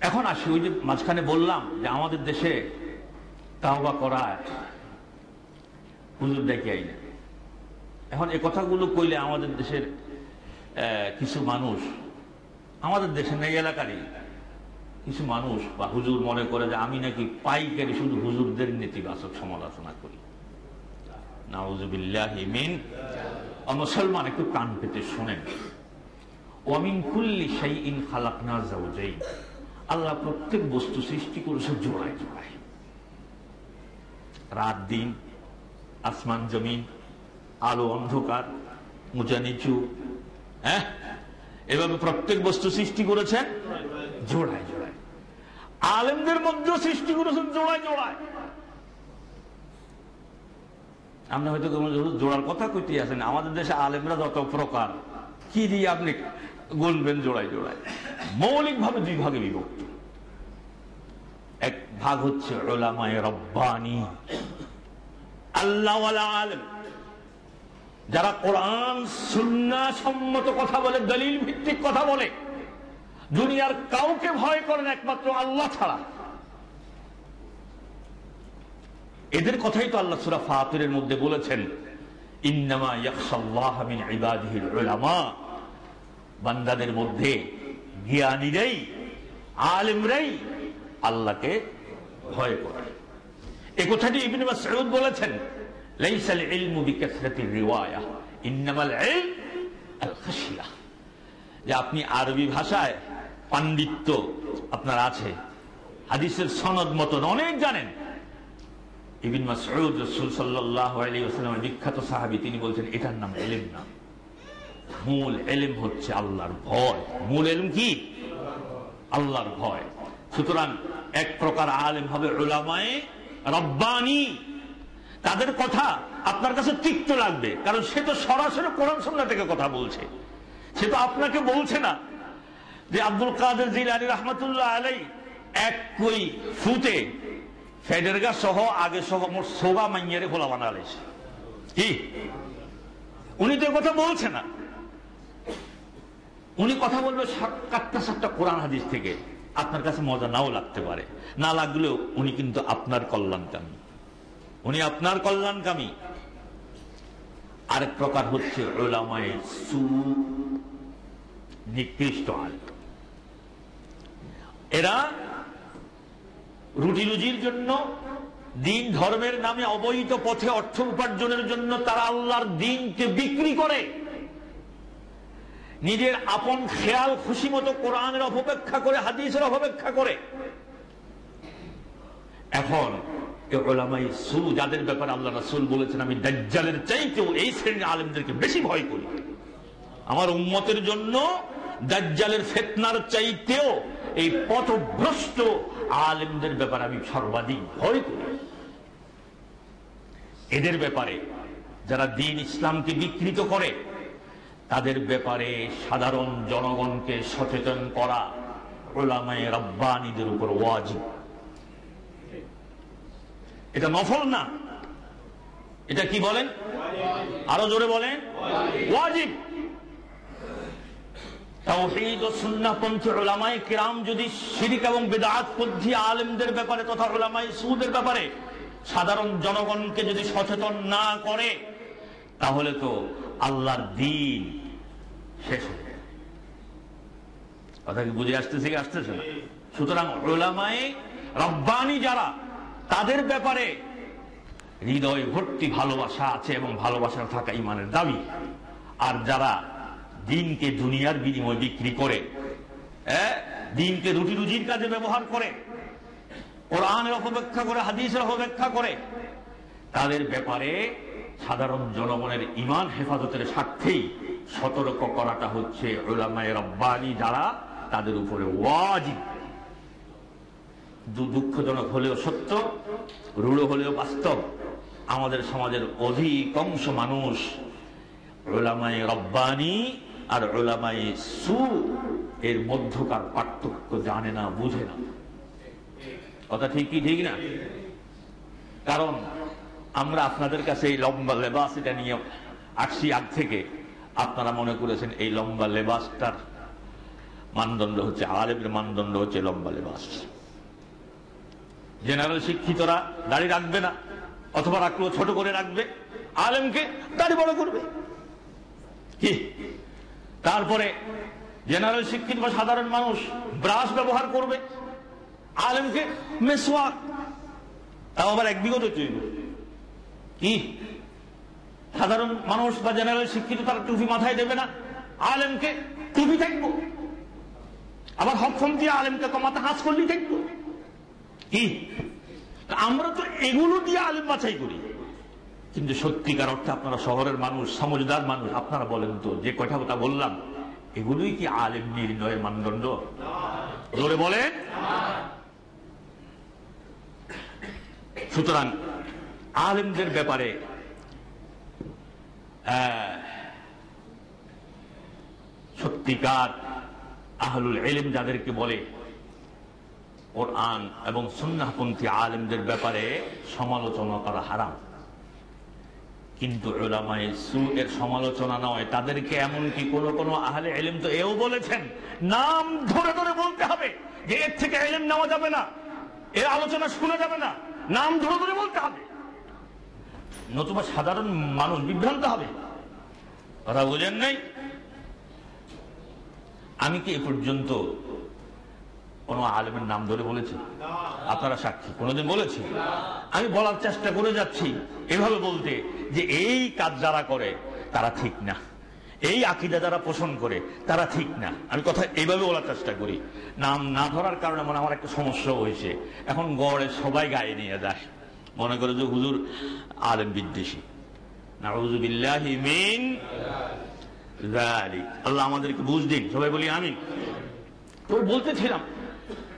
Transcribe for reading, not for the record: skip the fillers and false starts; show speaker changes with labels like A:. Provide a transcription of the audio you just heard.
A: এখন আসি, ওই যে মাঝখানে বললাম যে আমাদের দেশে তাওবা করায় হুজুর ডেকে আইনে। এখন এ কথাগুলো কইলে আমাদের দেশের কিছু মানুষ, আমাদের দেশের এই এলাকারই কিছু মানুষ বা হুজুর মনে করে যে আমি নাকি পাইকারি শুধু হুজুরদের নেতিবাচক সমালোচনা করি। নাউযুবিল্লাহি মিন। মুসলমান একটু কান পেতে শোনেন। ওয়া মিন কুল্লি শাইইন খালাকনা যাওজাইন। আল্লাহ প্রত্যেক বস্তু সৃষ্টি করেছে জোড়ায় জোড়ায়, রাত দিন, আসমান জমিন, আলো অন্ধকার, উঁচা নিচু, হ্যাঁ, এভাবে প্রত্যেক বস্তু সৃষ্টি করেছেন জোড়ায় জোড়ায়। আলেমদের মধ্যেও সৃষ্টি করেছেন জোড়ায় জোড়ায়। আপনি হয়তো জোড়ার কথা কইতে আছেন, আমাদের দেশে আলেমরা যত প্রকার, কি দিয়ে আপনি গুনবেন জোড়ায় জোড়ায়। মৌলিকভাবে দুই ভাগে বিভক্ত। এক ভাগ হচ্ছে উলামায়ে রব্বানী, আল্লাহওয়ালা আলেম, যারা কোরআন সুন্নাহ সম্মত কথা বলে, দলিল ভিত্তিক কথা বলে, দুনিয়ার কাউকে ভয় করেন একমাত্র আল্লাহ ছাড়া। এদের কথাই তো আল্লাহ সূরা ফাতিরের মধ্যে বলেছেন, ইন্নামা ইয়াখশাল্লাহ মিন ইবাদিহিল উলামা। বান্দাদের মধ্যে জ্ঞানীরাই, আলেমরাই আল্লাহকে ভয় করে। এই কথাটি ইবনে মাসউদ বলেছেন, লাইসাল ইলমু বিকাসরাতির রিওয়ায়া ইন্নামাল ইলম আল খাশিয়া। যে আপনি আরবি ভাষায় পাণ্ডিত্য আপনার আছে, হাদিসের সনদ মতন অনেক জানেন। ইবনে মাসউদ রাসূল সাল্লাল্লাহু আলাইহি ওয়াসাল্লামের বিখ্যাত সাহাবী, তিনি বলছেন এটার নাম ইলম না, মূল ইলম হচ্ছে আল্লাহর ভয়। মূল ইলম কি? আল্লাহর ভয়। সুতরাং এক প্রকার আলেম হবে উলামায়ে রব্বানী। তাদের কথা আপনার কাছে তিক্ত লাগবে, কারণ সে তো সরাসরি কোরআন সুন্নাহ থেকে কথা বলছে। সে তো আপনাকে বলছে না যে আব্দুল কাদের জিলানী রাহমাতুল্লাহ আলাইহি এক কই ফুতে ফেডেরগা সহ আগে সহ মোট সোগা মাইয়ারে খোলা বানালেছে। কি উনি তো কথা বলছে না। উনি কথা বলবে সাতটা সাতটা কোরআন হাদিস থেকে। আপনার কাছে মজা নাও লাগতে পারে, না লাগলেও উনি কিন্তু আপনার কল্যাণকামী, উনি আপনার কল্যাণকামী। আরেক প্রকার হচ্ছে উলামায়ে সু, নিকৃষ্ট আলেম। এরা রুটি রুজির জন্য, দিন ধর্মের নামে অবৈধ পথে অর্থ উপার্জনের জন্য তারা আল্লাহর দ্বীনকে বিক্রি করে, নিজের আপন খেয়াল খুশি মতো কোরআনের অপব্যাখ্যা করে, হাদিসের অপব্যাখ্যা করে। এখন উলামায়ে সু, যাদের ব্যাপারে আল্লাহ রাসূল বলেছেন আমি দাজ্জালের চাইতেও এই শ্রেণীর আলেমদেরকে বেশি ভয় করি। আমার উম্মতের জন্য দাজ্জালের ফিতনার চাইতেও এই পথভ্রষ্ট আলেমদের ব্যাপারে আমি সর্বাধিক ভয় করি। এদের ব্যাপারে যারা দ্বীন ইসলামকে বিকৃত করে, তাদের ব্যাপারে সাধারণ জনগণকে সচেতন করা উলামায়ে রব্বানীদের উপর ওয়াজিব। এটা নফল না, এটা কি বলেন? আরো জোরে বলেন, ওয়াজিব। তাওহীদ ও সুন্নাহ পন্থী উলামায়ে কিরাম যদি শিরক এবং বিদআত পন্থী আলেমদের ব্যাপারে তথা উলামায়ে সুদের ব্যাপারে সাধারণ জনগণকে যদি সচেতন না করে, তাহলে তো আল্লাহর দ্বীন শেষ হয়ে যাবে। কথা কি বুঝে আসতেছে কি আসতেছে না? সুতরাং উলামায়ে রব্বানী যারা, তাদের ব্যাপারে হৃদয় ভর্তি ভালোবাসা আছে এবং ভালোবাসা থাকা ঈমানের দাবি। আর যারা দ্বীনকে দুনিয়ার বিনিময়ে বিক্রি করে, দ্বীনকে রুটি রুজির কাজে ব্যবহার করে, কোরআনের অপব্যাখ্যা করে, হাদিসের অপব্যাখ্যা করে, তাদের ব্যাপারে সাধারণ জনগণের ঈমান হেফাজতের স্বার্থেই সতর্ক করাটা হচ্ছে উলামায়ে রব্বানী যারা, তাদের উপরে ওয়াজিব। দুঃখজনক হলেও সত্য, রূঢ় হলেও বাস্তব, আমাদের সমাজের অধিকাংশ মানুষ উলামায়ে রব্বানী আর উলামায়ে সু এর মধ্যকার পার্থক্য জানে না, বুঝে না। কথা ঠিক কি ঠিক না? কারণ আমরা আপনাদের কাছে এই লম্বা লেবাস এটা নিয়ে আসছি আগ থেকে। আপনারা মনে করেছেন এই লম্বা লেবাসটার মানদণ্ড হচ্ছে, আলেমের মানদণ্ড হচ্ছে লম্বা লেবাস। জেনারেল শিক্ষিতরা দাড়ি রাখবে না, অথবা রাখলেও ছোট করে রাখবে, আলেমকে দাড়ি বড় করবে। কি তারপরে জেনারেল শিক্ষিত বা সাধারণ মানুষ ব্রাশ ব্যবহার করবে, আলেমকে মেসওয়াক, তাও আবার এক বিগত চলবে। কি সাধারণ মানুষ বা জেনারেল শিক্ষিত তারা টুপি মাথায় দেবে না, আলেমকে টুপি থাকবো, আবার হকফম দিয়ে আলেমকে কমাতে হাস করলেই থাকবো। কি আমরা তো এগুলো দিয়ে আলেম বাছাই করি, কিন্তু সত্যিকার অর্থে আপনারা শহরের মানুষ, সমঝদার মানুষ, আপনারা বলেন তো যে কয়টা কথা বললাম এগুলোই কি আলেম নির্ণয়ের মানদণ্ড? জোরে বলেন। সুতরাং আলেমদের ব্যাপারে সত্যিকার আহলুল ইলম যাদেরকে বলে, কোরআন এবং সুন্নাহপন্থী আলেমদের ব্যাপারে সমালোচনা করা হারাম। কিন্তু উলামায়ে সু এর সমালোচনা নয়, তাদেরকে এমনকি কোন কোন আহলে ইলম তো এও বলেছেন নাম ধরে ধরে বলতে হবে যে এর থেকে ইলম নেওয়া যাবে না, এর আলোচনা শোনা যাবে না, নাম ধরে ধরে বলতে হবে, নতুবা সাধারণ মানুষ বিভ্রান্ত হবে। কথা বুঝেন নাই? আমি কি এ পর্যন্ত কোন আলেমের নাম ধরে বলেছি? আপনারা সাক্ষী, কোনদিন বলেছি? আমি বলার চেষ্টা করে যাচ্ছি এভাবে বলতে যে এই কাজ যারা করে তারা ঠিক না, এই আকীদা যারা পোষণ করে তারা ঠিক না। আমি কথা এইভাবে বলার চেষ্টা করি। নাম না ধরার কারণে মনে আমার একটা সমস্যা হয়েছে, এখন গড়ে সবাই গায়ে নিয়ে যায়, মনে করে যে হুজুর আলেম বিদ্বেষী। নাউযু বিল্লাহি মিন যালিক। আল্লাহ আমাদেরকে বুঝ দিন, সবাই বলি আমিন। তো বলতেছিলাম